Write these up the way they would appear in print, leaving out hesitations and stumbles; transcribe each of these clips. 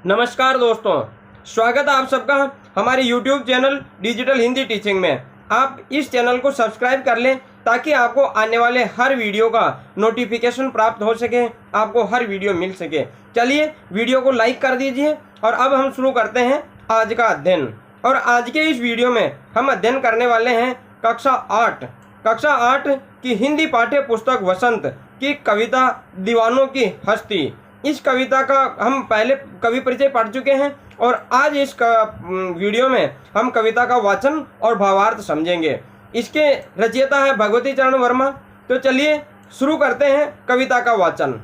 नमस्कार दोस्तों, स्वागत है आप सबका हमारे YouTube channel digital Hindi teaching में। आप इस चैनल को सब्सक्राइब कर लें ताकि आपको आने वाले हर वीडियो का नोटिफिकेशन प्राप्त हो सके, आपको हर वीडियो मिल सके। चलिए वीडियो को लाइक कर दीजिए और अब हम शुरू करते हैं आज का अध्ययन। और आज के इस वीडियो में हम अध्ययन करने वाले हैं कक्षा 8 की हिंदी पाठ्य पुस्तक वसंत की कविता दीवानों की हस्ती। इस कविता का हम पहले कवि परिचय पढ़ चुके हैं और आज इस वीडियो में हम कविता का वाचन और भावार्थ समझेंगे। इसके रचयिता है भगवती चरण वर्मा। तो चलिए शुरू करते हैं कविता का वाचन।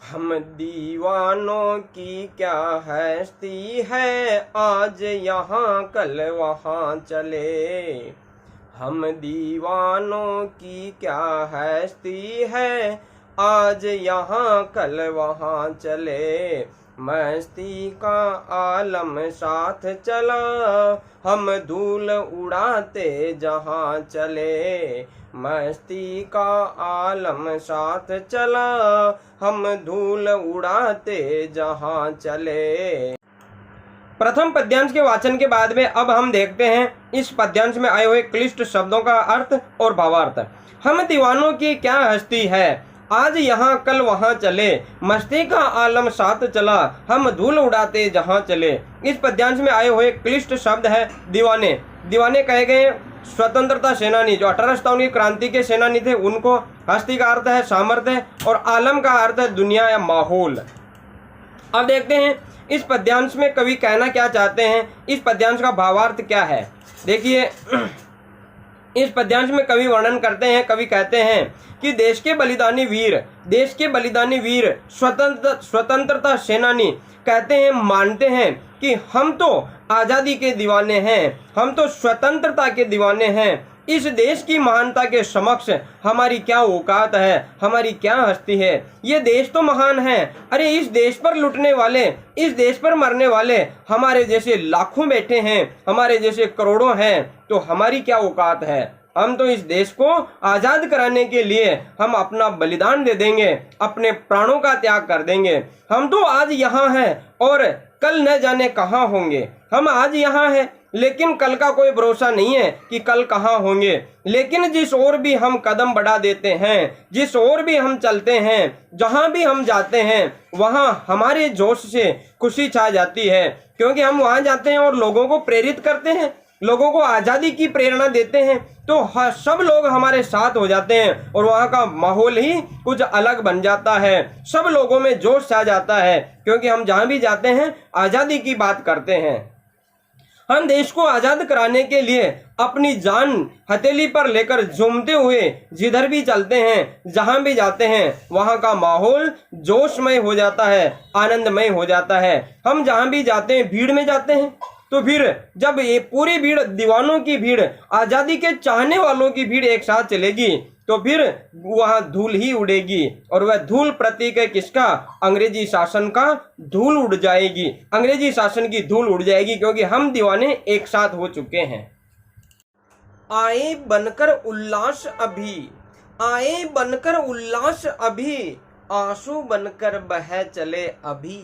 हम दीवानों की क्या हस्ती है, आज यहाँ कल वहाँ चले। हम दीवानों की क्या हस्ती है, आज यहाँ कल वहाँ चले। मस्ती का आलम साथ चला, हम धूल उड़ाते जहाँ चले। मस्ती का आलम साथ चला, हम धूल उड़ाते जहाँ चले। प्रथम पद्यांश के वाचन के बाद में अब हम देखते हैं इस पद्यांश में आए हुए क्लिष्ट शब्दों का अर्थ और भावार्थ। हम दीवानों की क्या हस्ती है, आज यहाँ कल वहाँ चले। मस्ती का आलम साथ चला, हम धूल उड़ाते जहाँ चले। इस पद्यांश में आए हुए क्लिष्ट शब्द है दीवाने। दीवाने कहे गए स्वतंत्रता सेनानी, जो 1857 की क्रांति के सेनानी थे उनको। हस्ती का अर्थ है सामर्थ्य और आलम का अर्थ है दुनिया या माहौल। अब देखते हैं इस पद्यांश में कवि कहना क्या चाहते हैं, इस पद्यांश का भावार्थ क्या है। देखिए इस पद्यांश में कवि वर्णन करते हैं, कवि कहते हैं कि देश के बलिदानी वीर स्वतंत्रता सेनानी कहते हैं, मानते हैं कि हम तो आज़ादी के दीवाने हैं, हम तो स्वतंत्रता के दीवाने हैं। इस देश की महानता के समक्ष हमारी क्या औकात है, हमारी क्या हस्ती है। ये देश तो महान है, अरे इस देश पर लुटने वाले, इस देश पर मरने वाले हमारे जैसे लाखों बैठे हैं, हमारे जैसे करोड़ों हैं, तो हमारी क्या औकात है। हम तो इस देश को आज़ाद कराने के लिए हम अपना बलिदान दे देंगे, अपने प्राणों का त्याग कर देंगे। हम तो आज यहाँ हैं और कल न जाने कहाँ होंगे। हम आज यहाँ हैं लेकिन कल का कोई भरोसा नहीं है कि कल कहाँ होंगे। लेकिन जिस ओर भी हम कदम बढ़ा देते हैं, जिस ओर भी हम चलते हैं, जहाँ भी हम जाते हैं, वहाँ हमारे जोश से खुशी छा जाती है, क्योंकि हम वहाँ जाते हैं और लोगों को प्रेरित करते हैं, लोगों को आज़ादी की प्रेरणा देते हैं, तो सब लोग हमारे साथ हो जाते हैं और वहाँ का माहौल ही कुछ अलग बन जाता है। सब लोगों में जोश छा जाता है, क्योंकि हम जहाँ भी जाते हैं आज़ादी की बात करते हैं। हम देश को आज़ाद कराने के लिए अपनी जान हथेली पर लेकर झूमते हुए जिधर भी चलते हैं, जहां भी जाते हैं, वहां का माहौल जोशमय हो जाता है, आनंदमय हो जाता है। हम जहां भी जाते हैं, भीड़ में जाते हैं, तो फिर जब ये पूरी भीड़, दीवानों की भीड़, आज़ादी के चाहने वालों की भीड़ एक साथ चलेगी, तो फिर वहाँ धूल ही उड़ेगी। और वह धूल प्रतीक है किसका? अंग्रेजी शासन का। धूल उड़ जाएगी, अंग्रेजी शासन की धूल उड़ जाएगी, क्योंकि हम दीवाने एक साथ हो चुके हैं। आए बनकर उल्लास अभी, आए बनकर उल्लास अभी, आंसू बनकर बह चले अभी।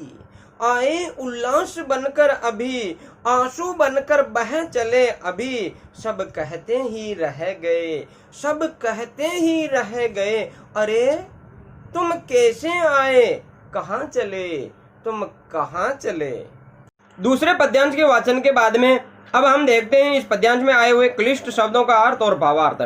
आए उल्लास बनकर अभी, आंसू बनकर बह चले अभी। सब कहते ही रह गए, सब कहते ही रह गए, अरे तुम कैसे आए, कहाँ चले, तुम कहाँ चले। दूसरे पद्यांश के वाचन के बाद में अब हम देखते हैं इस पद्यांश में आए हुए क्लिष्ट शब्दों का अर्थ और भावार्थ।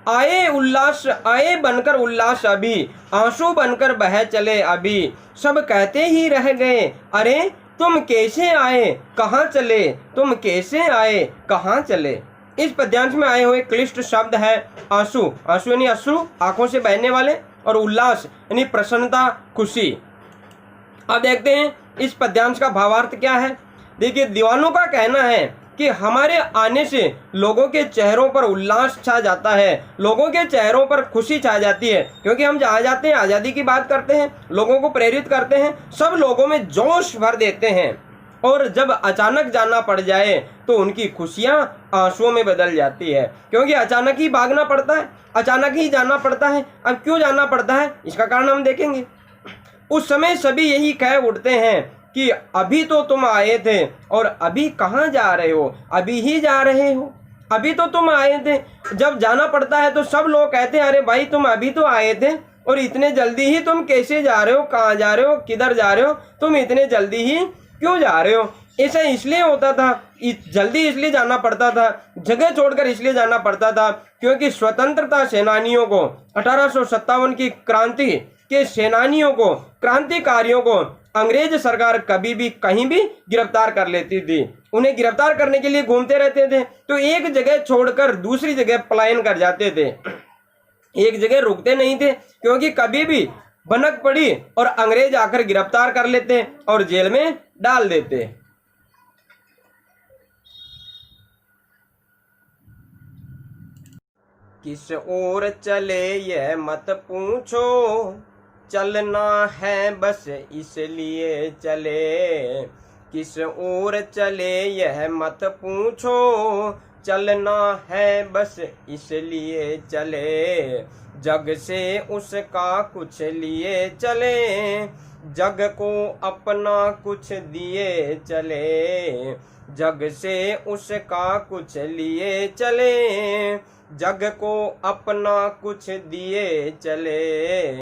आए उल्लास, आए बनकर उल्लास अभी, आंसू बनकर बह चले अभी। सब कहते ही रह गए, अरे तुम कैसे आए, कहाँ चले, तुम कैसे आए, कहाँ चले। इस पद्यांश में आए हुए क्लिष्ट शब्द है आंसू। आंसू यानी अश्रु, आंखों से बहने वाले, और उल्लास यानी प्रसन्नता, खुशी। अब देखते हैं इस पद्यांश का भावार्थ क्या है। देखिए दीवानों का कहना है कि हमारे आने से लोगों के चेहरों पर उल्लास छा जाता है, लोगों के चेहरों पर खुशी छा जाती है, क्योंकि हम जहाँ जाते हैं आज़ादी की बात करते हैं, लोगों को प्रेरित करते हैं, सब लोगों में जोश भर देते हैं। और जब अचानक जाना पड़ जाए तो उनकी खुशियाँ आंसुओं में बदल जाती है, क्योंकि अचानक ही भागना पड़ता है, अचानक ही जाना पड़ता है। अब क्यों जाना पड़ता है, इसका कारण हम देखेंगे। उस समय सभी यही कह उठते हैं कि अभी तो तुम आए थे और अभी कहाँ जा रहे हो, अभी ही जा रहे हो, अभी तो तुम आए थे। जब जाना पड़ता है तो सब लोग कहते हैं अरे भाई तुम अभी तो आए थे और इतने जल्दी ही तुम कैसे जा रहे हो, कहाँ जा रहे हो, किधर जा रहे हो, तुम इतने जल्दी ही क्यों जा रहे हो। ऐसा इसलिए होता था, जल्दी इसलिए जाना पड़ता था, जगह छोड़कर इसलिए जाना पड़ता था क्योंकि स्वतंत्रता सेनानियों को 1857 की क्रांति के सेनानियों को, क्रांतिकारियों को अंग्रेज सरकार कभी भी कहीं भी गिरफ्तार कर लेती थी। उन्हें गिरफ्तार करने के लिए घूमते रहते थे तो एक जगह छोड़कर दूसरी जगह पलायन कर जाते थे, एक जगह रुकते नहीं थे क्योंकि कभी भी भनक पड़ी और अंग्रेज आकर गिरफ्तार कर लेते और जेल में डाल देते। किस ओर चले यह मत पूछो, चलना है बस इसलिए चले। किस ओर चले यह मत पूछो, चलना है बस इसलिए चले। जग से उसका कुछ लिए चले, जग को अपना कुछ दिए चले। जग से उसका कुछ लिए चले, जग को अपना कुछ दिए चले।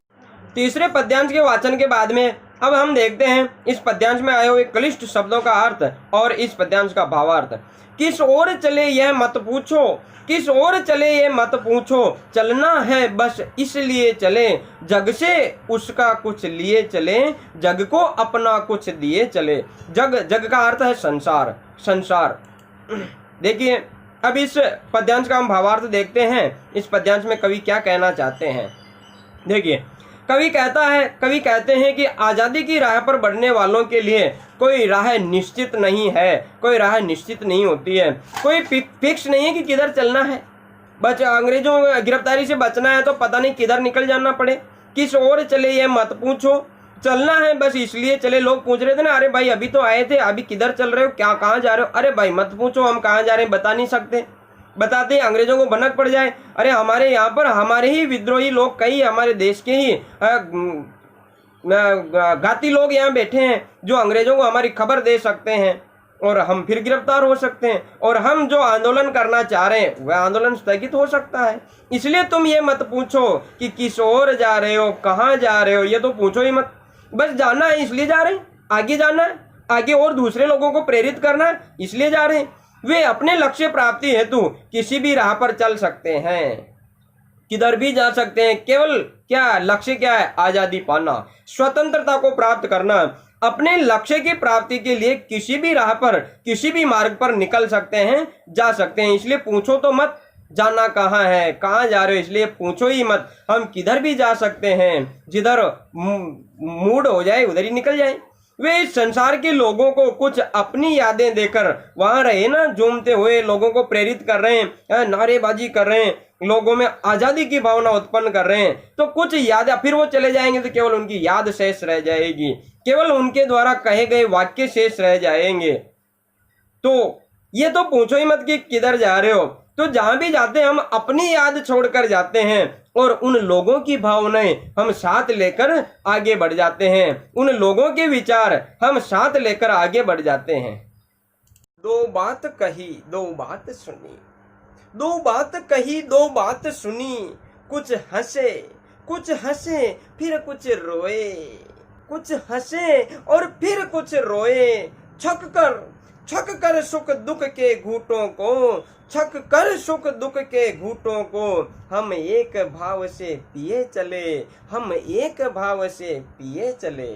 तीसरे पद्यांश के वाचन के बाद में अब हम देखते हैं इस पद्यांश में आए हुए क्लिष्ट शब्दों का अर्थ और इस पद्यांश का भावार्थ। किस ओर चले यह मत पूछो, किस ओर चले ये मत पूछो, चलना है बस इसलिए चले। जग से उसका कुछ लिए चले, जग को अपना कुछ दिए चले। जग, जग का अर्थ है संसार, संसार। देखिए अब इस पद्यांश का हम भावार्थ देखते हैं। इस पद्यांश में कवि क्या कहना चाहते हैं। देखिए कवि कहते हैं कि आज़ादी की राह पर बढ़ने वालों के लिए कोई राह निश्चित नहीं है, कोई राह निश्चित नहीं होती है, कोई फिक्स नहीं है कि किधर चलना है। बस अंग्रेजों गिरफ्तारी से बचना है तो पता नहीं किधर निकल जाना पड़े। किस ओर चले ये मत पूछो, चलना है बस इसलिए चले। लोग पूछ रहे थे ना अरे भाई अभी तो आए थे, अभी किधर चल रहे हो, क्या कहाँ जा रहे हो। अरे भाई मत पूछो, हम कहाँ जा रहे हैं बता नहीं सकते, बताते अंग्रेजों को भनक पड़ जाए। अरे हमारे यहाँ पर हमारे ही विद्रोही लोग, कई हमारे देश के ही घाती लोग यहाँ बैठे हैं जो अंग्रेजों को हमारी खबर दे सकते हैं और हम फिर गिरफ्तार हो सकते हैं और हम जो आंदोलन करना चाह रहे हैं वह आंदोलन स्थगित हो सकता है। इसलिए तुम ये मत पूछो कि किस ओर जा रहे हो, कहाँ जा रहे हो, ये तो पूछो ही मत। बस जाना है इसलिए जा रहे हैं, आगे जाना है, आगे और दूसरे लोगों को प्रेरित करना है इसलिए जा रहे हैं। वे अपने लक्ष्य प्राप्ति हेतु किसी भी राह पर चल सकते हैं, किधर भी जा सकते हैं। केवल क्या लक्ष्य क्या है, आजादी पाना, स्वतंत्रता को प्राप्त करना। अपने लक्ष्य की प्राप्ति के लिए किसी भी राह पर, किसी भी मार्ग पर निकल सकते हैं, जा सकते हैं। इसलिए पूछो तो मत जाना कहाँ है, कहाँ जा रहे हो, इसलिए पूछो ही मत। हम किधर भी जा सकते हैं, जिधर मूड हो जाए उधर ही निकल जाए। वे इस संसार के लोगों को कुछ अपनी यादें देकर वहां रहे ना, झूमते हुए लोगों को प्रेरित कर रहे हैं, नारेबाजी कर रहे हैं, लोगों में आजादी की भावना उत्पन्न कर रहे हैं। तो कुछ यादें, फिर वो चले जाएंगे तो केवल उनकी याद शेष रह जाएगी, केवल उनके द्वारा कहे गए वाक्य शेष रह जाएंगे। तो ये तो पूछो ही मत कि किधर जा रहे हो। तो जहां भी जाते हैं हम अपनी याद छोड़कर जाते हैं और उन लोगों की भावनाएं हम साथ लेकर आगे बढ़ जाते हैं, उन लोगों के विचार हम साथ लेकर आगे बढ़ जाते हैं। दो बात कही दो बात सुनी, दो बात कही दो बात सुनी, कुछ हंसे फिर कुछ रोए, कुछ हंसे और फिर कुछ रोए। छक कर सुख दुख के घूंटों को, छक कर सुख दुख के घूंटों को, हम एक भाव से पिए चले, हम एक भाव से पिए चले।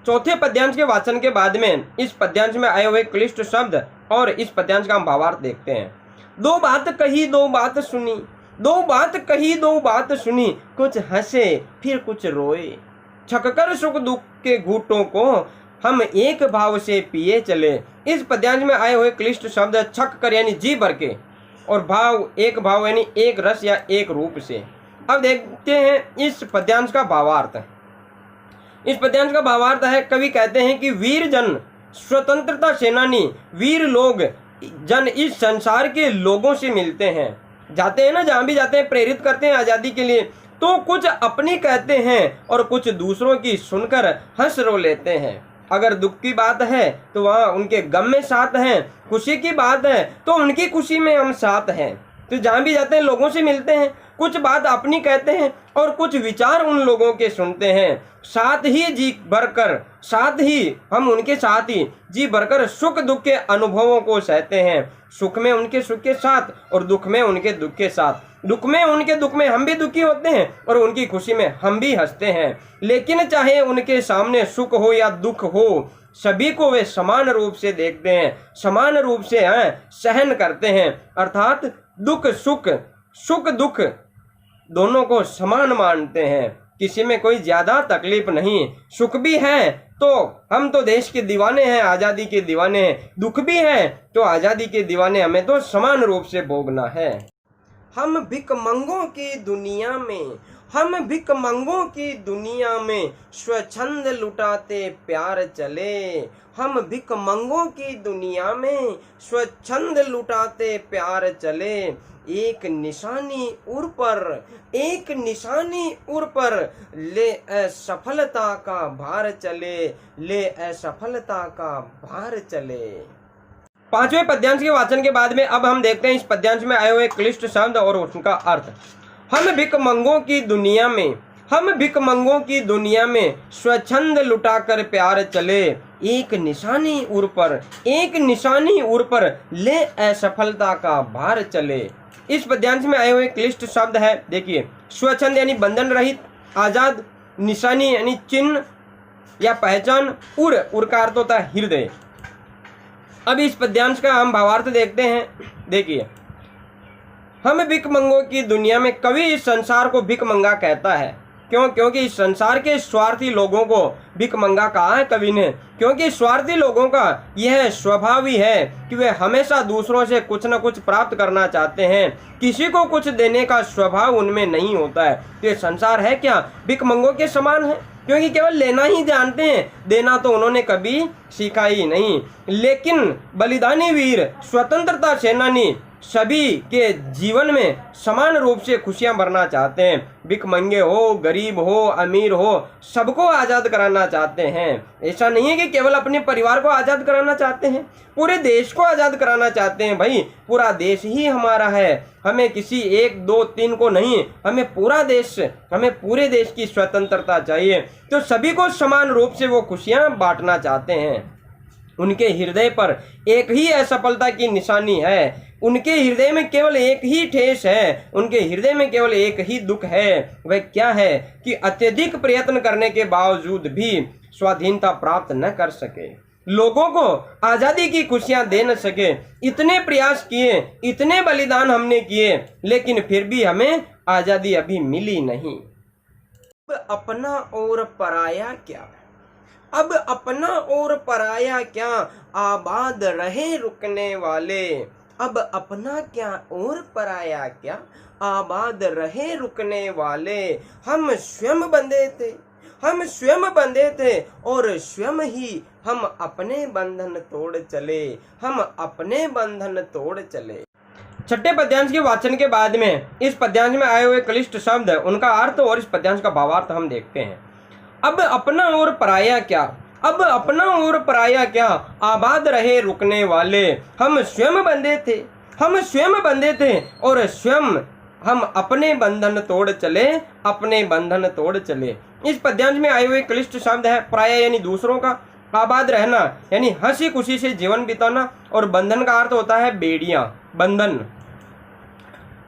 चौथे पद्यांश के वाचन के बाद में इस पद्यांश में आए हुए क्लिष्ट शब्द और इस पद्यांश का हम भावार्थ देखते हैं। दो बात कही दो बात सुनी, दो बात कही दो बात सुनी, कुछ हंसे फिर कुछ रोए। छक कर सुख दुख के घूंटों को, हम एक भाव से पिए चले। इस पद्यांश में आए हुए क्लिष्ट शब्द छक कर यानी जी भर के और भाव एक भाव यानी एक रस या एक रूप से। अब देखते हैं इस पद्यांश का भावार्थ। इस पद्यांश का भावार्थ है, कवि कहते हैं कि वीर जन, स्वतंत्रता सेनानी, वीर लोग जन इस संसार के लोगों से मिलते हैं, जाते हैं ना, जहां भी जाते हैं प्रेरित करते हैं आजादी के लिए। तो कुछ अपनी कहते हैं और कुछ दूसरों की सुनकर हंस रो लेते हैं। अगर दुख की बात है तो वहाँ उनके गम में साथ हैं, खुशी की बात है तो उनकी खुशी में हम साथ हैं। तो जहाँ भी जाते हैं लोगों से मिलते हैं, कुछ बात अपनी कहते हैं और कुछ विचार उन लोगों के सुनते हैं। साथ ही जी भरकर, साथ ही हम उनके साथ ही जी भरकर सुख दुख के अनुभवों को सहते हैं। सुख में उनके सुख के साथ और दुख में उनके दुख के साथ। दुख में उनके दुख में हम भी दुखी होते हैं और उनकी खुशी में हम भी हंसते हैं। लेकिन चाहे उनके सामने सुख हो या दुख हो, सभी को वे समान रूप से देखते हैं, समान रूप से सहन करते हैं। अर्थात दुख सुख, सुख दुख दोनों को समान मानते हैं। किसी में कोई ज्यादा तकलीफ नहीं। सुख भी है तो हम तो देश के दीवाने हैं, आजादी के दीवाने हैं। दुख भी है तो आजादी के दीवाने हमें तो समान रूप से भोगना है। हम भिखमंगों की दुनिया में, हम भिखमंगों की दुनिया में स्वच्छंद लुटाते प्यार चले। हम भिखमंगों की दुनिया में स्वच्छंद लुटाते प्यार चले। एक निशानी उर पर, एक निशानी उर पर ले असफलता का भार चले, ले असफलता का भार चले। पांचवें पद्यांश के वाचन के बाद में अब हम देखते हैं इस पद्यांश में आए हुए क्लिष्ट शब्द और उनका अर्थ। हम भिखमंगों की दुनिया में, हम भिखमंगों की दुनिया में स्वच्छंद लुटाकर प्यार चले। एक निशानी उर पर, एक निशानी उर पर ले असफलता का भार चले। इस पद्यांश में आए हुए क्लिष्ट शब्द है, देखिए, स्वच्छंद यानी बंधन रहित, आजाद, निशानी यानी चिन्ह या पहचान, उर, उर का अर्थ होता है हृदय। अब इस पद्यांश का हम भावार्थ देखते हैं। देखिए, हम भिखमंगों की दुनिया में, कवि इस संसार को भिखमंगा कहता है। क्यों? क्योंकि इस संसार के स्वार्थी लोगों को भिखमंगा कहा है कवि ने। क्योंकि स्वार्थी लोगों का यह स्वभाव ही है कि वे हमेशा दूसरों से कुछ न कुछ प्राप्त करना चाहते हैं। किसी को कुछ देने का स्वभाव उनमें नहीं होता है। तो ये संसार है क्या? भिखमंगों के समान है, क्योंकि केवल लेना ही जानते हैं, देना तो उन्होंने कभी सीखा ही नहीं। लेकिन बलिदानी वीर, स्वतंत्रता सेनानी सभी के जीवन में समान रूप से खुशियां भरना चाहते हैं। भिखमंगे हो, गरीब हो, अमीर हो, सबको आज़ाद कराना चाहते हैं। ऐसा नहीं है कि केवल अपने परिवार को आज़ाद कराना चाहते हैं, पूरे देश को आज़ाद कराना चाहते हैं। भाई, पूरा देश ही हमारा है, हमें किसी एक दो तीन को नहीं, हमें पूरा देश, हमें पूरे देश की स्वतंत्रता चाहिए। तो सभी को समान रूप से वो खुशियां बांटना चाहते हैं। उनके हृदय पर एक ही असफलता की निशानी है, उनके हृदय में केवल एक ही ठेस है, उनके हृदय में केवल एक ही दुख है। वह क्या है कि अत्यधिक प्रयत्न करने के बावजूद भी स्वाधीनता प्राप्त न कर सके, लोगों को आजादी की खुशियां दे न सके। इतने प्रयास किए, इतने बलिदान हमने किए, लेकिन फिर भी हमें आजादी अभी मिली नहीं। अब अपना और पराया क्या, अब अपना और पराया क्या, आबाद रहे रुकने वाले। अब अपना क्या और पराया क्या, आबाद रहे रुकने वाले। हम स्वयं बंधे थे, हम स्वयं बंधे थे और स्वयं ही हम अपने बंधन तोड़ चले, हम अपने बंधन तोड़ चले। छठे पद्यांश के वाचन के बाद में इस पद्यांश में आए हुए क्लिष्ट शब्द, उनका अर्थ और इस पद्यांश का भावार्थ हम देखते हैं। अब अपना और पराया क्या, अब अपना और पराया क्या, आबाद रहे रुकने वाले। हम स्वयं बंधे थे, हम स्वयं बंधे थे और स्वयं हम अपने बंधन तोड़ चले, अपने बंधन तोड़ चले। इस पद्यांश में आए हुए क्लिष्ट शब्द है पराया यानी दूसरों का, आबाद रहना यानी हंसी खुशी से जीवन बिताना, और बंधन का अर्थ होता है बेड़ियां, बंधन।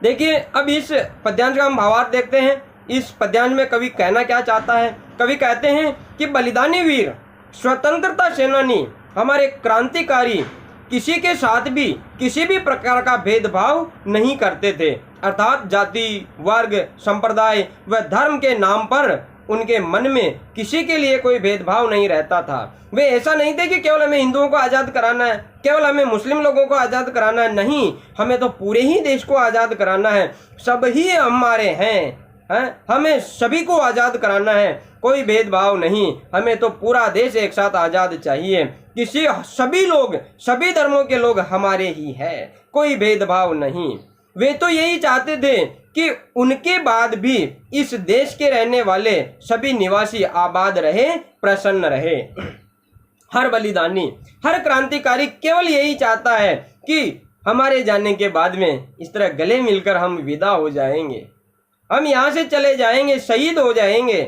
देखिए, अब इस पद्यांश का हम भावार्थ देखते हैं। इस पद्यांश में कवि कहना क्या चाहता है? कवि कहते हैं कि बलिदानी वीर, स्वतंत्रता सेनानी, हमारे क्रांतिकारी किसी के साथ भी किसी भी प्रकार का भेदभाव नहीं करते थे। अर्थात जाति, वर्ग, संप्रदाय व धर्म के नाम पर उनके मन में किसी के लिए कोई भेदभाव नहीं रहता था। वे ऐसा नहीं थे कि केवल हमें हिंदुओं को आज़ाद कराना है, केवल हमें मुस्लिम लोगों को आज़ाद कराना है। नहीं, हमें तो पूरे ही देश को आज़ाद कराना है, सब ही हमारे हैं, हमें सभी को आज़ाद कराना है, कोई भेदभाव नहीं। हमें तो पूरा देश एक साथ आज़ाद चाहिए, किसी सभी लोग, सभी धर्मों के लोग हमारे ही हैं, कोई भेदभाव नहीं। वे तो यही चाहते थे कि उनके बाद भी इस देश के रहने वाले सभी निवासी आबाद रहे, प्रसन्न रहे। हर बलिदानी, हर क्रांतिकारी केवल यही चाहता है कि हमारे जाने के बाद में इस तरह गले मिलकर हम विदा हो जाएंगे, हम यहाँ से चले जाएंगे, शहीद हो जाएंगे।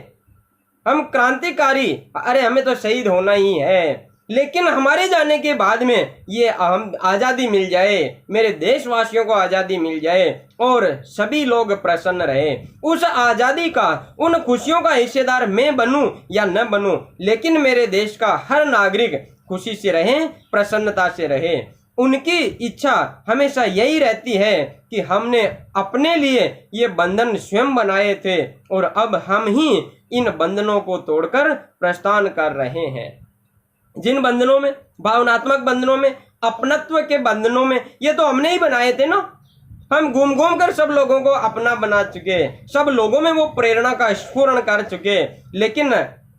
हम क्रांतिकारी, अरे हमें तो शहीद होना ही है, लेकिन हमारे जाने के बाद में ये हम आज़ादी मिल जाए, मेरे देशवासियों को आज़ादी मिल जाए और सभी लोग प्रसन्न रहे। उस आज़ादी का, उन खुशियों का हिस्सेदार मैं बनूं या न बनूं, लेकिन मेरे देश का हर नागरिक खुशी से रहे, प्रसन्नता से रहे। उनकी इच्छा हमेशा यही रहती है कि हमने अपने लिए ये बंधन स्वयं बनाए थे और अब हम ही इन बंधनों को तोड़कर प्रस्थान कर रहे हैं। जिन बंधनों में, भावनात्मक बंधनों में, अपनत्व के बंधनों में, ये तो हमने ही बनाए थे ना। हम घूम घूम कर सब लोगों को अपना बना चुके, सब लोगों में वो प्रेरणा का स्फुरण कर चुके, लेकिन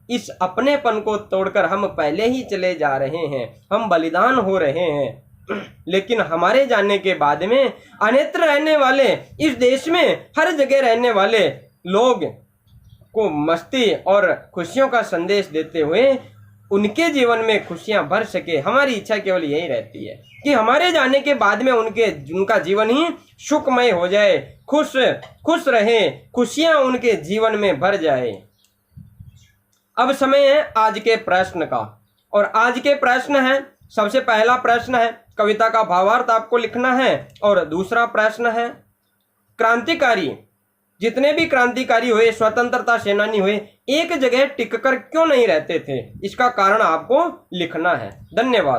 इस अपनेपन को तोड़कर हम पहले ही चले जा रहे हैं, हम बलिदान हो रहे हैं। लेकिन हमारे जाने के बाद में अन्यत्र रहने वाले, इस देश में हर जगह रहने वाले लोग को मस्ती और खुशियों का संदेश देते हुए उनके जीवन में खुशियां भर सके। हमारी इच्छा केवल यही रहती है कि हमारे जाने के बाद में उनका जीवन ही सुखमय हो जाए, खुश रहे, खुशियां उनके जीवन में भर जाए। अब समय है आज के प्रश्न का, और आज के प्रश्न है, सबसे पहला प्रश्न है कविता का भावार्थ आपको लिखना है, और दूसरा प्रश्न है क्रांतिकारी, जितने भी क्रांतिकारी हुए, स्वतंत्रता सेनानी हुए, एक जगह टिककर क्यों नहीं रहते थे, इसका कारण आपको लिखना है। धन्यवाद।